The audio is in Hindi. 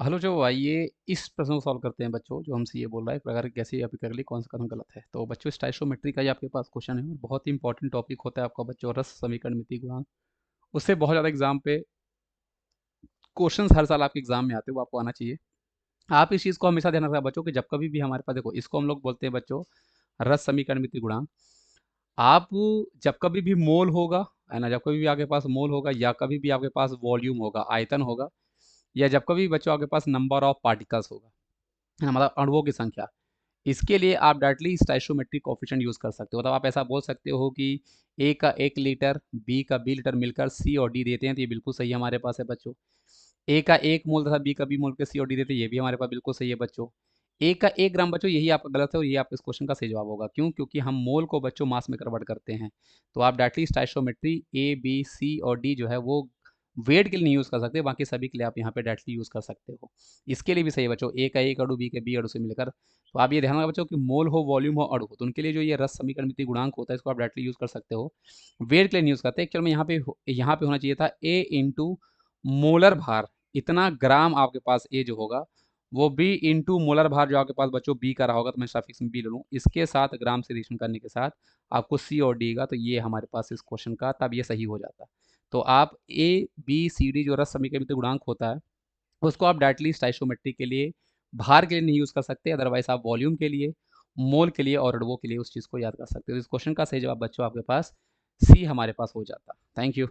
हेलो जो आइए इस प्रश्न को सॉल्व करते हैं बच्चों। जो हमसे ये बोल रहा है प्रकार कैसे अपिकरली कौन सा कथन गलत है। तो बच्चों स्टाइशोमेट्री का ही आपके पास क्वेश्चन है और बहुत ही इंपॉर्टेंट टॉपिक होता है आपका बच्चों, रस समीकरण मिति गुणांक। उससे बहुत ज़्यादा एग्जाम पे क्वेश्चन हर साल आपके एग्जाम में आते हैं, वो आपको आना चाहिए। आप इस चीज़ को हमेशा ध्यान रखना बच्चों कि जब कभी भी हमारे पास देखो, इसको हम लोग बोलते हैं बच्चों रस समीकरण मिति गुणांक। आप जब कभी भी मोल होगा, है ना, जब कभी भी आपके पास मोल होगा या कभी भी आपके पास वॉल्यूम होगा, आयतन होगा, या जब कभी भी बच्चों आपके पास नंबर ऑफ पार्टिकल्स होगा, है ना, मतलब अणुओं की संख्या, इसके लिए आप डायरेक्टली स्टाइशोमेट्रिक कोफिशिएंट यूज़ कर सकते हो। मतलब आप ऐसा बोल सकते हो कि ए का 1 लीटर, बी का बी लीटर मिलकर सी और डी देते हैं, तो ये बिल्कुल सही हमारे पास है बच्चों। ए का 1 मोल तथा बी का बी मोल के सी और डी देते हैं, ये भी हमारे पास बिल्कुल सही है बच्चों। ए का 1 ग्राम बच्चों, यही आपका गलत है और ये आपके इस क्वेश्चन का सही जवाब होगा। क्यों? क्योंकि हम मोल को बच्चों मास में कन्वर्ट करते हैं। तो आप directly stoichiometry A B C और डी जो है वो वेट के लिए नहीं यूज़ कर सकते, बाकी सभी के लिए आप यहाँ पे डायरेक्टली यूज़ कर सकते हो। इसके लिए भी सही है बच्चों, ए का 1 अणु, बी के बी अणु से मिलकर। तो आप ये ध्यान रखना बच्चों कि मोल हो, वॉल्यूम हो, अणु हो, तो उनके लिए जो ये रस समीकरण मिति गुणांक होता है, इसको आप डायरेक्टली यूज़ कर सकते हो। वेट के लिए नहीं यूज़ करते। एक्चुअल में यहाँ पे होना चाहिए था ए इंटू मोलर भार, इतना ग्राम आपके पास ए जो होगा, वो बी इंटू मोलर भार जो आपके पास बच्चों बी का रहा होगा, तो मैं सफिक्स में बी ले लूँ, इसके साथ ग्राम से एडिशन करने के साथ आपको सी और डी का, तो ये हमारे पास इस क्वेश्चन का तब ये सही हो जाता। तो आप ए बी सी डी जो रस समीकरण मिति गुणांक होता है, उसको आप डायरेक्टली स्टाइशोमेट्री के लिए, भार के लिए नहीं यूज़ कर सकते। अदरवाइज आप वॉल्यूम के लिए, मोल के लिए और अणुओं के लिए उस चीज़ को याद कर सकते हो। इस क्वेश्चन का सही जवाब बच्चों आपके पास सी हमारे पास हो जाता। Thank you.